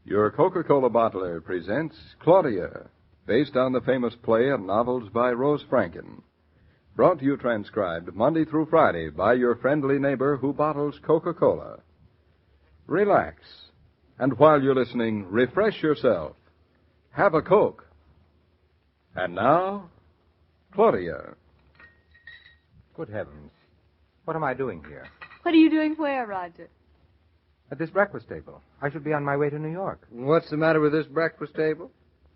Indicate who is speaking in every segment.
Speaker 1: Your Coca-Cola bottler presents Claudia, based on the famous play and novels by Rose Franken. Brought to you transcribed Monday through Friday by your friendly neighbor who bottles Coca-Cola. Relax, and while you're listening, refresh yourself. Have a Coke. And now, Claudia.
Speaker 2: Good heavens. What am I doing here?
Speaker 3: What are you doing where, Roger?
Speaker 2: At this breakfast table. I should be on my way to New York.
Speaker 4: What's the matter with this breakfast table?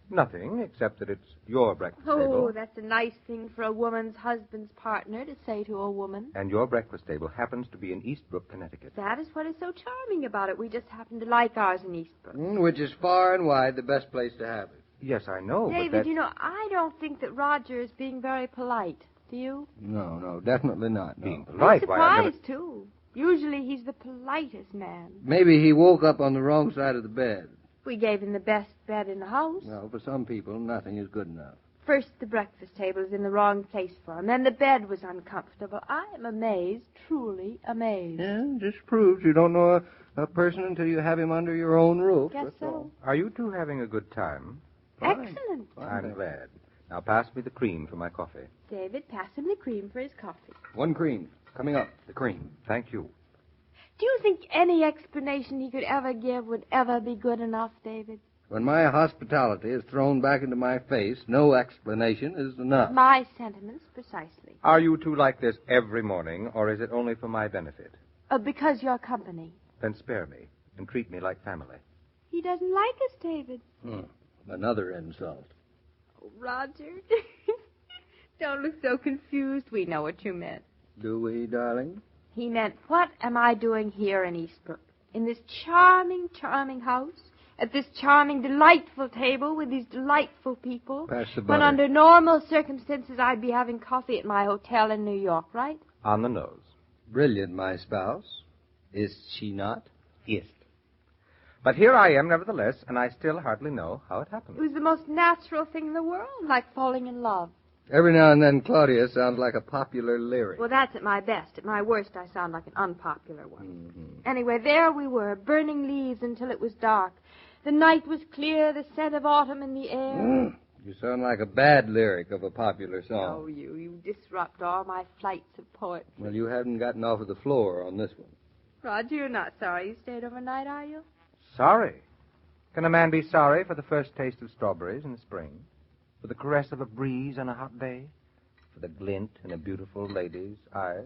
Speaker 2: Nothing, except that it's your breakfast table.
Speaker 3: Oh, that's a nice thing for a woman's husband's partner to say to a woman.
Speaker 2: And your breakfast table happens to be in Eastbrook, Connecticut.
Speaker 3: That is what is so charming about it. We just happen to like ours in Eastbrook.
Speaker 4: Which is far and wide the best place to have it.
Speaker 2: Yes, I know,
Speaker 3: David,
Speaker 2: but that...
Speaker 3: you know, I don't think that Roger is being very polite. Do you?
Speaker 4: No, definitely not. No.
Speaker 2: Being polite,
Speaker 3: I'm
Speaker 2: why, I've
Speaker 3: surprised, too. Usually he's the politest man.
Speaker 4: Maybe he woke up on the wrong side of the bed.
Speaker 3: We gave him the best bed in the house.
Speaker 4: Well, for some people, nothing is good enough.
Speaker 3: First, the breakfast table is in the wrong place for him. Then the bed was uncomfortable. I am amazed, truly amazed.
Speaker 4: Yeah, just proves you don't know a person until you have him under your own roof.
Speaker 3: Guess
Speaker 4: That's
Speaker 3: so.
Speaker 4: all.
Speaker 2: Are you two having a good time?
Speaker 4: Fine.
Speaker 3: Excellent.
Speaker 2: I'm glad. Now pass me the cream for my coffee.
Speaker 3: David, pass him the cream for his coffee.
Speaker 4: One cream. Coming up, the cream.
Speaker 2: Thank you.
Speaker 3: Do you think any explanation he could ever give would ever be good enough, David?
Speaker 4: When my hospitality is thrown back into my face, no explanation is enough.
Speaker 3: My sentiments, precisely.
Speaker 2: Are you two like this every morning, or is it only for my benefit?
Speaker 3: Because you're company.
Speaker 2: Then spare me and treat me like family.
Speaker 3: He doesn't like us, David.
Speaker 4: Another insult.
Speaker 3: Oh, Roger. Don't look so confused. We know what you meant.
Speaker 4: Do we, darling?
Speaker 3: He meant, what am I doing here in Eastbrook? In this charming, charming house? At this charming, delightful table with these delightful people?
Speaker 4: Pass the
Speaker 3: When
Speaker 4: butter.
Speaker 3: under normal circumstances I'd be having coffee at my hotel in New York, right?
Speaker 2: On the nose.
Speaker 4: Brilliant, my spouse. Is she not?
Speaker 2: Yes. But here I am, nevertheless, and I still hardly know how it happened.
Speaker 3: It was the most natural thing in the world, like falling in love.
Speaker 4: Every now and then, Claudia sounds like a popular lyric.
Speaker 3: Well, that's at my best. At my worst, I sound like an unpopular one. Anyway, there we were, burning leaves until it was dark. The night was clear, the scent of autumn in the air.
Speaker 4: You sound like a bad lyric of a popular song.
Speaker 3: Oh, you disrupt all my flights of poetry.
Speaker 4: Well, you haven't gotten off of the floor on this one.
Speaker 3: Roger, you're not sorry you stayed overnight, are you?
Speaker 2: Sorry? Can a man be sorry for the first taste of strawberries in the spring? For the caress of a breeze on a hot day? For the glint in a beautiful lady's eyes?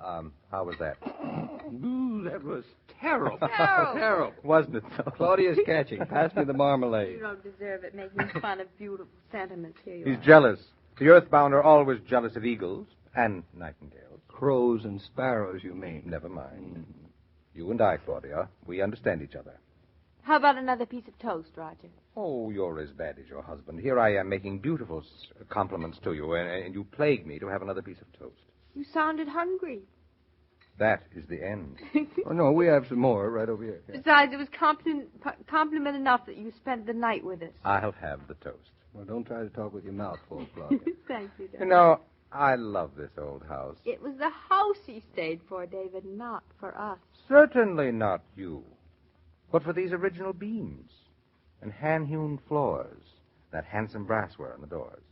Speaker 2: How was that?
Speaker 4: Ooh, that was terrible.
Speaker 3: Terrible.
Speaker 2: Wasn't it so?
Speaker 4: Claudia's catching. Pass me the marmalade.
Speaker 3: You don't deserve it, making fun of beautiful sentiments. Here you
Speaker 2: He's
Speaker 3: are.
Speaker 2: jealous. The earthbound are always jealous of eagles and nightingales.
Speaker 4: Crows and sparrows, you mean.
Speaker 2: Never mind. You and I, Claudia, we understand each other.
Speaker 3: How about another piece of toast, Roger?
Speaker 2: Oh, you're as bad as your husband. Here I am making beautiful compliments to you, and you plague me to have another piece of toast.
Speaker 3: You sounded hungry.
Speaker 2: That is the end.
Speaker 4: Oh, no, we have some more right over here.
Speaker 3: Besides, it was compliment enough that you spent the night with us.
Speaker 2: I'll have the toast.
Speaker 4: Well, don't try to talk with your mouth full, Claudia.
Speaker 3: Thank you,
Speaker 2: You
Speaker 3: David.
Speaker 2: know, I love this old house.
Speaker 3: It was the house he stayed for, David, not for us.
Speaker 2: Certainly not you, but for these original beams and hand-hewn floors, that handsome brassware on the doors.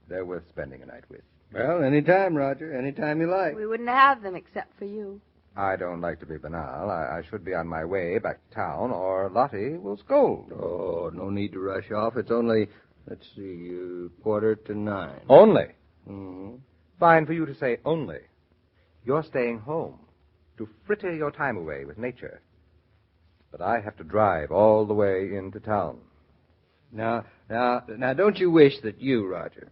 Speaker 2: They're worth spending a night with.
Speaker 4: Well, anytime, Roger. Anytime you like.
Speaker 3: We wouldn't have them except for you.
Speaker 2: I don't like to be banal. I should be on my way back to town, or Lottie will scold.
Speaker 4: Oh, no need to rush off. It's only, let's see, 8:45.
Speaker 2: Only.
Speaker 4: Mm-hmm.
Speaker 2: Fine for you to say only. You're staying home to fritter your time away with nature. But I have to drive all the way into town.
Speaker 4: Now, don't you wish that you, Roger,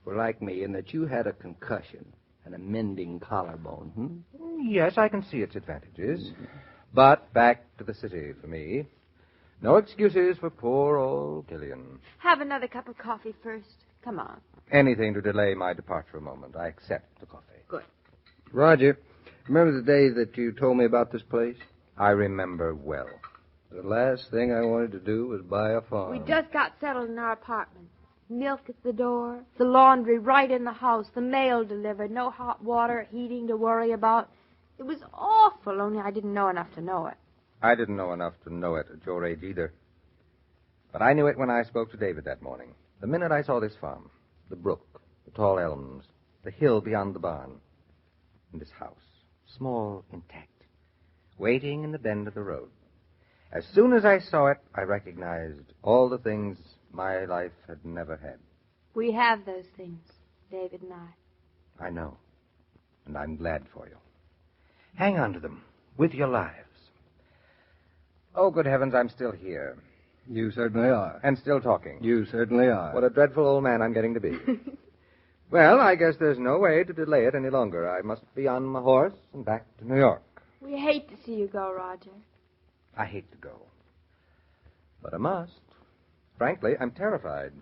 Speaker 4: were like me and that you had a concussion and a mending collarbone,
Speaker 2: Yes, I can see its advantages. But back to the city for me. No excuses for poor old Gillian.
Speaker 3: Have another cup of coffee first. Come on.
Speaker 2: Anything to delay my departure a moment. I accept the coffee.
Speaker 3: Good.
Speaker 4: Roger, remember the day that you told me about this place?
Speaker 2: I remember well.
Speaker 4: The last thing I wanted to do was buy a farm.
Speaker 3: We just got settled in our apartment. Milk at the door, the laundry right in the house, the mail delivered, no hot water, heating to worry about. It was awful, only I didn't know enough to know it.
Speaker 2: I didn't know enough to know it at your age either. But I knew it when I spoke to David that morning. The minute I saw this farm, the brook, the tall elms, the hill beyond the barn, and this house, small, intact, waiting in the bend of the road. As soon as I saw it, I recognized all the things my life had never had.
Speaker 3: We have those things, David and I.
Speaker 2: I know, and I'm glad for you. Hang on to them, with your lives. Oh, good heavens, I'm still here.
Speaker 4: You certainly are.
Speaker 2: And still talking.
Speaker 4: You certainly are.
Speaker 2: What a dreadful old man I'm getting to be. Well, I guess there's no way to delay it any longer. I must be on my horse and back to New York.
Speaker 3: We hate to see you go, Roger.
Speaker 2: I hate to go. But I must. Frankly, I'm terrified.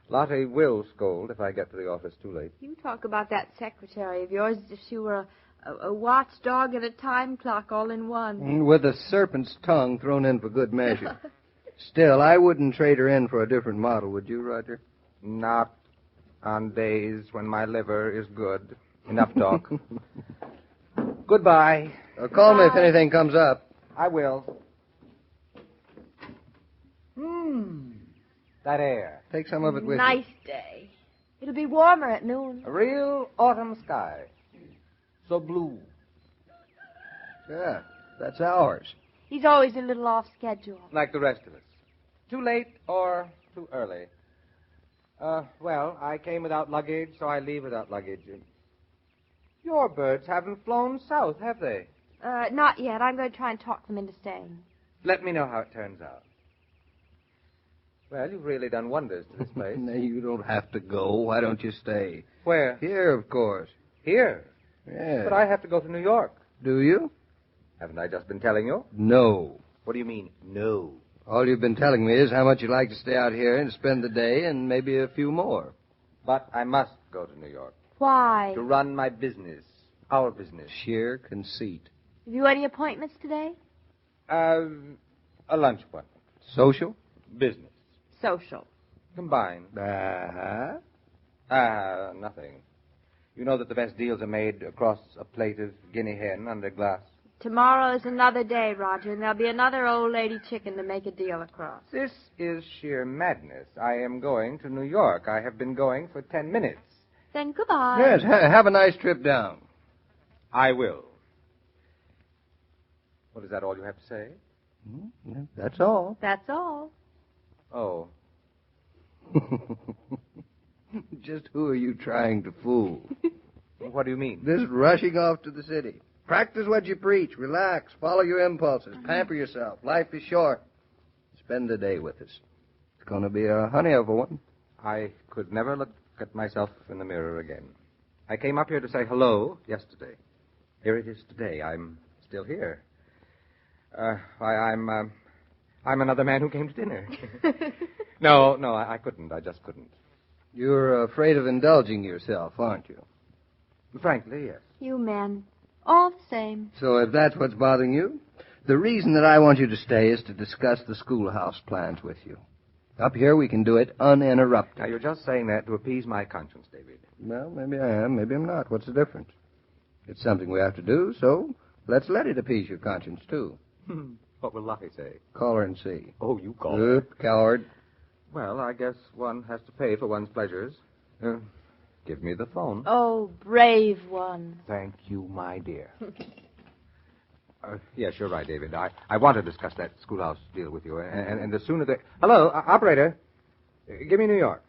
Speaker 2: Lottie will scold if I get to the office too late.
Speaker 3: You talk about that secretary of yours as if she were a watchdog and a time clock all in one.
Speaker 4: With a serpent's tongue thrown in for good measure. Still, I wouldn't trade her in for a different model, would you, Roger?
Speaker 2: Not on days when my liver is good. Enough talk. Goodbye.
Speaker 4: Call me if anything comes up.
Speaker 2: I will. That air.
Speaker 4: Take some of it with
Speaker 3: Nice day. It'll be warmer at noon.
Speaker 2: A real autumn sky. So blue.
Speaker 4: you. Yeah, that's ours.
Speaker 3: He's always a little off schedule.
Speaker 2: Like the rest of us. Too late or too early. Well, I came without luggage, so I leave without luggage. Your birds haven't flown south, have they?
Speaker 3: Not yet. I'm going to try and talk them into staying.
Speaker 2: Let me know how it turns out. Well, you've really done wonders to this place.
Speaker 4: No, you don't have to go. Why don't you stay?
Speaker 2: Where?
Speaker 4: Here, of course.
Speaker 2: Here?
Speaker 4: Yeah.
Speaker 2: But I have to go to New York.
Speaker 4: Do you?
Speaker 2: Haven't I just been telling you?
Speaker 4: No.
Speaker 2: What do you mean, no?
Speaker 4: All you've been telling me is how much you'd like to stay out here and spend the day and maybe a few more.
Speaker 2: But I must go to New York.
Speaker 3: Why?
Speaker 2: To run my business. Our business.
Speaker 4: Sheer conceit.
Speaker 3: Have you any appointments today?
Speaker 2: A lunch appointment.
Speaker 4: Social?
Speaker 2: Business.
Speaker 3: Social.
Speaker 2: Combined.
Speaker 4: Uh-huh.
Speaker 2: Nothing. You know that the best deals are made across a plate of guinea hen under glass.
Speaker 3: Tomorrow is another day, Roger, and there'll be another old lady chicken to make a deal across.
Speaker 2: This is sheer madness. I am going to New York. I have been going for 10 minutes.
Speaker 3: Then goodbye.
Speaker 4: Yes, have a nice trip down.
Speaker 2: I will. What, is that all you have to say?
Speaker 4: That's all.
Speaker 3: That's all.
Speaker 2: Oh.
Speaker 4: Just who are you trying to fool?
Speaker 2: What do you mean?
Speaker 4: This rushing off to the city. Practice what you preach. Relax. Follow your impulses. Pamper yourself. Life is short. Spend the day with us. It's going to be a honey of a one.
Speaker 2: I could never look at myself in the mirror again. I came up here to say hello yesterday. Here it is today. I'm still here. I'm another man who came to dinner. No, I couldn't. I just couldn't.
Speaker 4: You're afraid of indulging yourself, aren't you?
Speaker 2: Frankly, yes.
Speaker 3: You men. All the same.
Speaker 4: So if that's what's bothering you, the reason that I want you to stay is to discuss the schoolhouse plans with you. Up here we can do it uninterrupted.
Speaker 2: Now, you're just saying that to appease my conscience, David.
Speaker 4: Well, maybe I am, maybe I'm not. What's the difference? It's something we have to do, so let's let it appease your conscience, too.
Speaker 2: What will Lottie say?
Speaker 4: Call her and see.
Speaker 2: Oh, you call her.
Speaker 4: Coward.
Speaker 2: Well, I guess one has to pay for one's pleasures. Give me the phone.
Speaker 3: Oh, brave one.
Speaker 2: Thank you, my dear. Yes, you're right, David. I want to discuss that schoolhouse deal with you. And the sooner the... Hello, operator. Give me New York.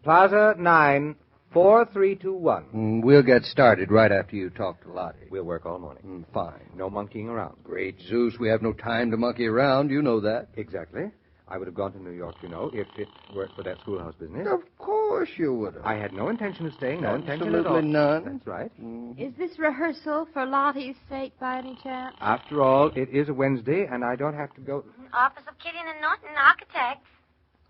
Speaker 2: Plaza 9, 4321.
Speaker 4: We'll get started right after you talk to Lottie.
Speaker 2: We'll work all morning.
Speaker 4: Fine.
Speaker 2: No monkeying around.
Speaker 4: Great Zeus, we have no time to monkey around. You know that.
Speaker 2: Exactly. I would have gone to New York, you know, if it weren't for that schoolhouse business.
Speaker 4: Of course you would have.
Speaker 2: I had no intention of staying, no intention at all.
Speaker 4: Absolutely none.
Speaker 2: That's right.
Speaker 3: Is this rehearsal for Lottie's sake by any chance?
Speaker 2: After all, it is a Wednesday, and I don't have to go...
Speaker 5: Office of Killian and Naughton, architects.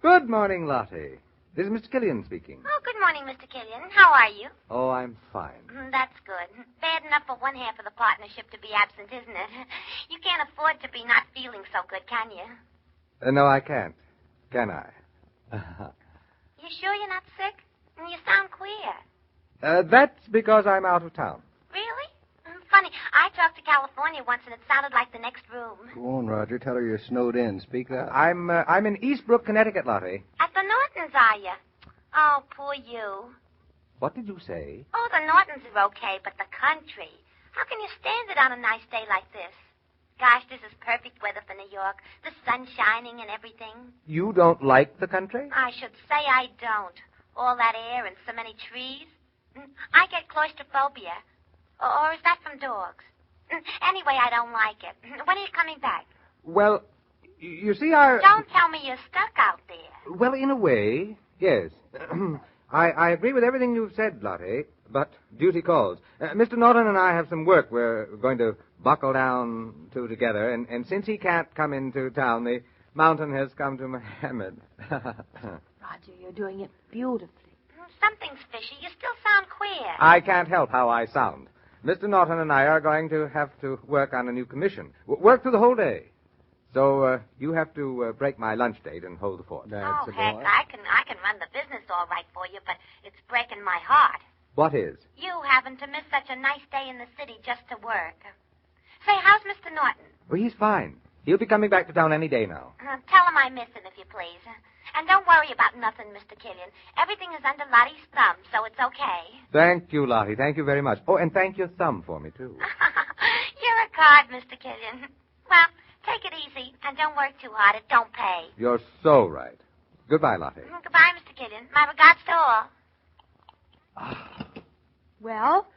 Speaker 2: Good morning, Lottie. This is Mr. Killian speaking.
Speaker 5: Oh, good morning, Mr. Killian. How are you?
Speaker 2: Oh, I'm fine.
Speaker 5: That's good. Bad enough for one half of the partnership to be absent, isn't it? You can't afford to be not feeling so good, can you?
Speaker 2: No, I can't. Can I?
Speaker 5: You sure you're not sick? You sound queer.
Speaker 2: That's because I'm out of town.
Speaker 5: Really? funny. I talked to California once, and it sounded like the next room.
Speaker 4: Go on, Roger. Tell her you're snowed in. Speak up.
Speaker 2: I'm in Eastbrook, Connecticut, Lottie.
Speaker 5: At the Naughton's, are you? Oh, poor you.
Speaker 2: What did you say?
Speaker 5: Oh, the Naughton's are okay, but the country. How can you stand it on a nice day like this? Gosh, this is perfect weather for New York. The sun shining and everything.
Speaker 2: You don't like the country?
Speaker 5: I should say I don't. All that air and so many trees. I get claustrophobia. Or is that from dogs? Anyway, I don't like it. When are you coming back?
Speaker 2: Well, you see, our...
Speaker 5: Don't tell me you're stuck out there.
Speaker 2: Well, in a way, yes. I agree with everything you've said, Lottie, but duty calls. Mr. Naughton and I have some work we're going to buckle down to together, and since he can't come into town, the mountain has come to Mohammed.
Speaker 3: Roger, you're doing it beautifully.
Speaker 5: Something's fishy. You still sound queer.
Speaker 2: I can't help how I sound. Mr. Naughton and I are going to have to work on a new commission. Work through the whole day. So you have to break my lunch date and hold the fort.
Speaker 5: Oh, heck, I can run the business all right for you, but it's breaking my heart.
Speaker 2: What is?
Speaker 5: You having to miss such a nice day in the city just to work. Say, how's Mr. Naughton?
Speaker 2: Well, he's fine. He'll be coming back to town any day now.
Speaker 5: Tell him I miss him, if you please. And don't worry about nothing, Mr. Killian. Everything is under Lottie's thumb, so it's okay.
Speaker 2: Thank you, Lottie. Thank you very much. Oh, and thank your thumb for me, too.
Speaker 5: You're a card, Mr. Killian. Well, take it easy, and don't work too hard. It don't pay.
Speaker 2: You're so right. Goodbye, Lottie.
Speaker 5: Goodbye, Mr. Killian. My regards to all.
Speaker 3: Well,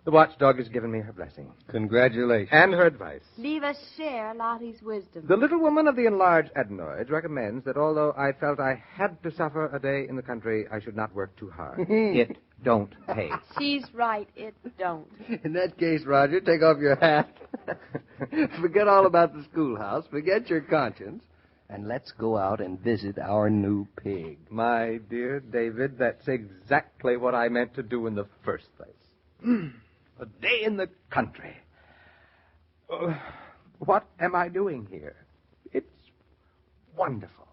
Speaker 2: The watchdog has given me her blessing.
Speaker 4: Congratulations.
Speaker 2: And her advice.
Speaker 3: leave us share Lottie's wisdom.
Speaker 2: The little woman of the enlarged adenoids recommends that although I felt I had to suffer a day in the country, I should not work too hard. It don't pay.
Speaker 3: She's right, it don't.
Speaker 4: In that case, Roger, take off your hat. Forget all about the schoolhouse. Forget your conscience. And let's go out and visit our new pig.
Speaker 2: My dear David, that's exactly what I meant to do in the first place. A day in the country. What am I doing here? It's wonderful.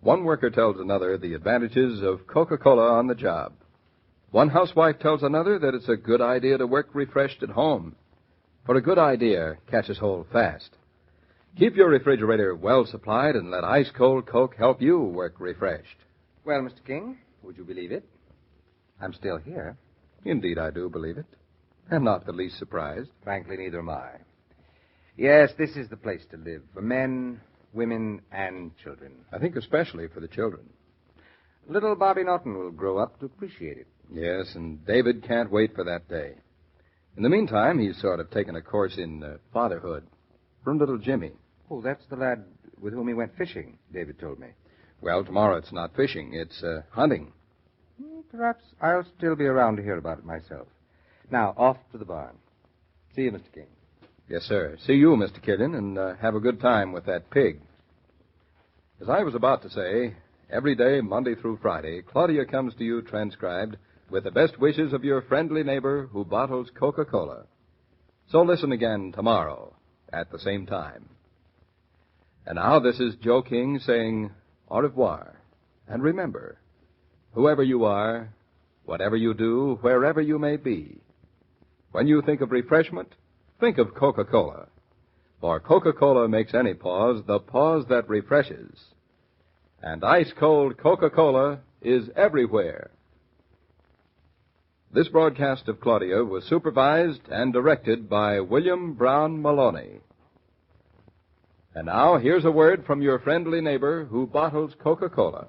Speaker 1: One worker tells another the advantages of Coca-Cola on the job. One housewife tells another that it's a good idea to work refreshed at home. For a good idea catches hold fast. Keep your refrigerator well supplied and let ice-cold Coke help you work refreshed.
Speaker 2: Well, Mr. King, would you believe it? I'm still here.
Speaker 1: Indeed, I do believe it. I'm not the least surprised.
Speaker 2: Frankly, neither am I. Yes, this is the place to live for men, women, and children.
Speaker 1: I think especially for the children.
Speaker 2: Little Bobby Naughton will grow up to appreciate it.
Speaker 1: Yes, and David can't wait for that day. In the meantime, he's sort of taken a course in fatherhood from little Jimmy.
Speaker 2: Oh, that's the lad with whom he went fishing, David told me.
Speaker 1: Well, tomorrow it's not fishing, it's hunting.
Speaker 2: Perhaps I'll still be around to hear about it myself. Now, off to the barn. See you, Mr. King.
Speaker 1: Yes, sir. See you, Mr. Killian, and have a good time with that pig. As I was about to say, every day, Monday through Friday, Claudia comes to you transcribed with the best wishes of your friendly neighbor who bottles Coca-Cola. So listen again tomorrow at the same time. And now this is Joe King saying au revoir. And remember, whoever you are, whatever you do, wherever you may be, when you think of refreshment, think of Coca-Cola. For Coca-Cola makes any pause the pause that refreshes. And ice-cold Coca-Cola is everywhere. This broadcast of Claudia was supervised and directed by William Brown Meloney. And now, here's a word from your friendly neighbor who bottles Coca-Cola.